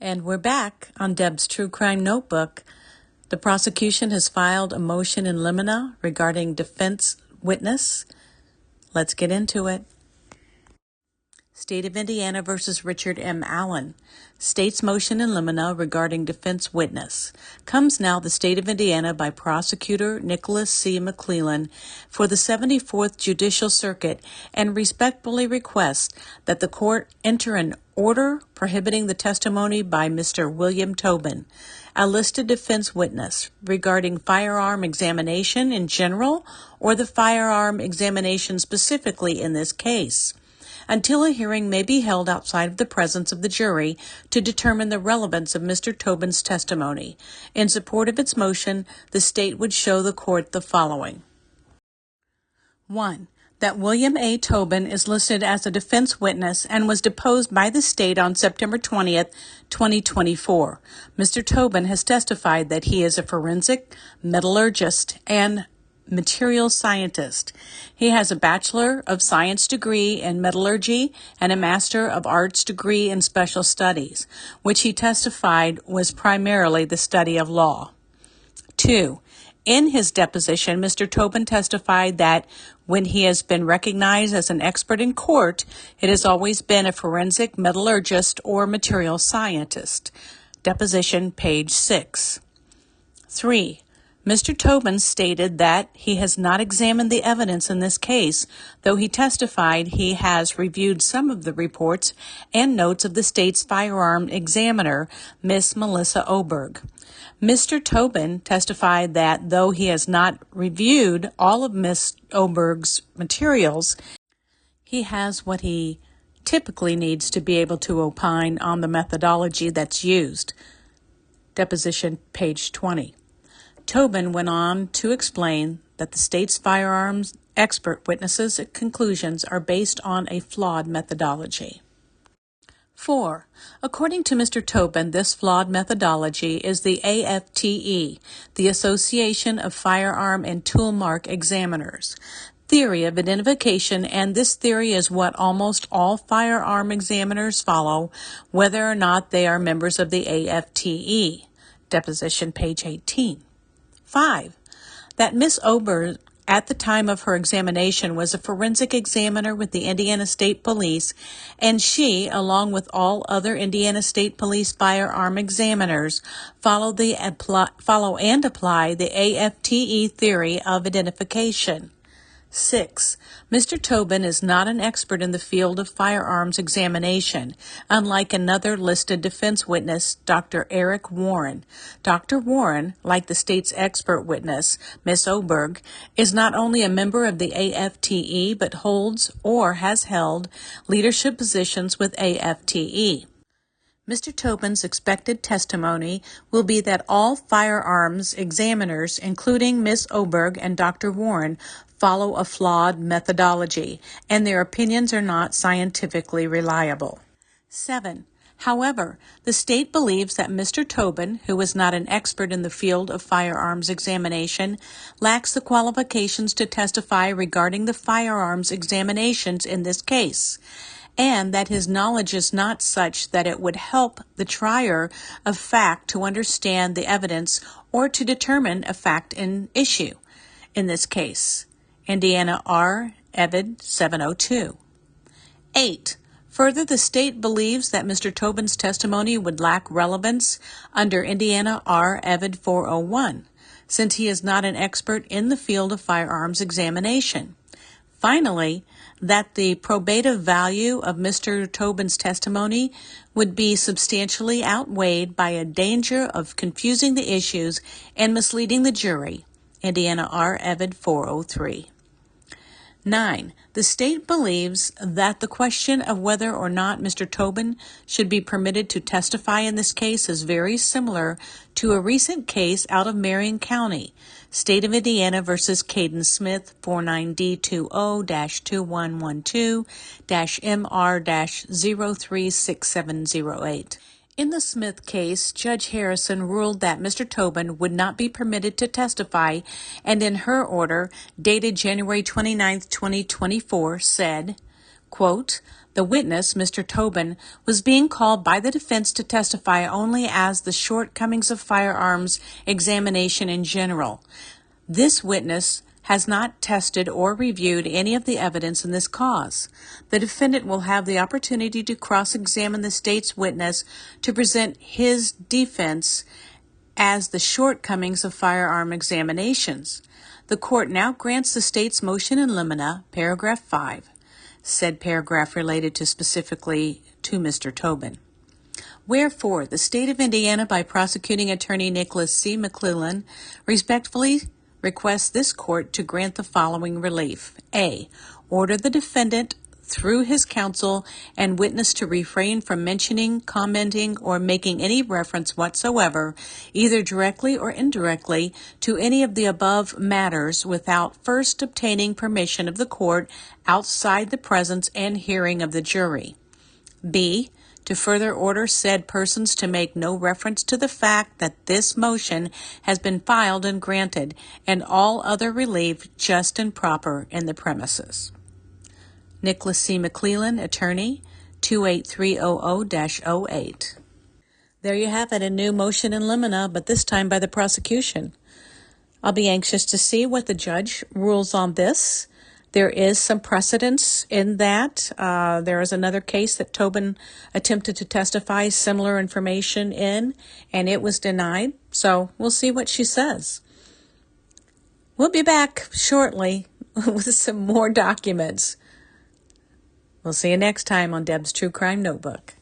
And we're back on Deb's True Crime Notebook. The prosecution has filed a motion in limine regarding defense witness. Let's get into it. State of Indiana versus Richard M. Allen. State's motion in limine regarding defense witness. Comes now the State of Indiana by Prosecutor Nicholas C. McClellan for the 74th Judicial Circuit and respectfully requests that the court enter an order prohibiting the testimony by Mr. William Tobin, a listed defense witness, regarding firearm examination in general or the firearm examination specifically in this case, until a hearing may be held outside of the presence of the jury to determine the relevance of Mr. Tobin's testimony. In support of its motion, the state would show the court the following. 1. That William A. Tobin is listed as a defense witness and was deposed by the state on September 20th, 2024. Mr. Tobin has testified that he is a forensic, metallurgist, and material scientist. He has a Bachelor of Science degree in metallurgy and a Master of Arts degree in special studies, which he testified was primarily the study of law. 2. In his deposition, Mr. Tobin testified that when he has been recognized as an expert in court, it has always been a forensic metallurgist or material scientist. Deposition, page 6. 3. Mr. Tobin stated that he has not examined the evidence in this case, though he testified he has reviewed some of the reports and notes of the state's firearm examiner, Miss Melissa Oberg. Mr. Tobin testified that though he has not reviewed all of Miss Oberg's materials, he has what he typically needs to be able to opine on the methodology that's used. Deposition, page 20. Tobin went on to explain that the state's firearms expert witnesses' conclusions are based on a flawed methodology. 4. According to Mr. Tobin, this flawed methodology is the AFTE, the Association of Firearm and Tool Mark Examiners, theory of identification, and this theory is what almost all firearm examiners follow, whether or not they are members of the AFTE. Deposition, page 18. 5. That Miss Oberg, at the time of her examination, was a forensic examiner with the Indiana State Police, and she, along with all other Indiana State Police firearm examiners, follow and apply the AFTE theory of identification. 6. Mr. Tobin is not an expert in the field of firearms examination, unlike another listed defense witness, Dr. Eric Warren. Dr. Warren, like the state's expert witness, Miss Oberg, is not only a member of the AFTE, but holds or has held leadership positions with AFTE. Mr. Tobin's expected testimony will be that all firearms examiners, including Miss Oberg and Dr. Warren, follow a flawed methodology, and their opinions are not scientifically reliable. 7. However, the state believes that Mr. Tobin, who is not an expert in the field of firearms examination, lacks the qualifications to testify regarding the firearms examinations in this case, and that his knowledge is not such that it would help the trier of fact to understand the evidence or to determine a fact in issue. In this case, Indiana R. Evid 702. 8. Further, the state believes that Mr. Tobin's testimony would lack relevance under Indiana R. Evid 401, since he is not an expert in the field of firearms examination. Finally, that the probative value of Mr. Tobin's testimony would be substantially outweighed by a danger of confusing the issues and misleading the jury. Indiana R. Evid 403. 9. The state believes that the question of whether or not Mr. Tobin should be permitted to testify in this case is very similar to a recent case out of Marion County, State of Indiana versus Caden Smith 49D20-2112-MR-036708. In the Smith case, Judge Harrison ruled that Mr. Tobin would not be permitted to testify, and in her order, dated January 29, 2024, said, quote, The witness, Mr. Tobin, was being called by the defense to testify only as the shortcomings of firearms examination in general. This witness has not tested or reviewed any of the evidence in this cause. The defendant will have the opportunity to cross-examine the state's witness to present his defense as the shortcomings of firearm examinations. The court now grants the state's motion in limine, paragraph 5, said paragraph related to specifically to Mr. Tobin. Wherefore, the state of Indiana, by prosecuting attorney Nicholas C. McClellan, respectfully requests this court to grant the following relief. A. Order the defendant, through his counsel and witness, to refrain from mentioning, commenting, or making any reference whatsoever, either directly or indirectly, to any of the above matters without first obtaining permission of the court outside the presence and hearing of the jury. B. To further order said persons to make no reference to the fact that this motion has been filed and granted, and all other relief just and proper in the premises. Nicholas C. McClellan, attorney, 28300-08. There you have it, a new motion in limine, but this time by the prosecution. I'll be anxious to see what the judge rules on this. There is some precedence in that. There is another case that Tobin attempted to testify similar information in, and it was denied. So we'll see what she says. We'll be back shortly with some more documents. We'll see you next time on Deb's True Crime Notebook.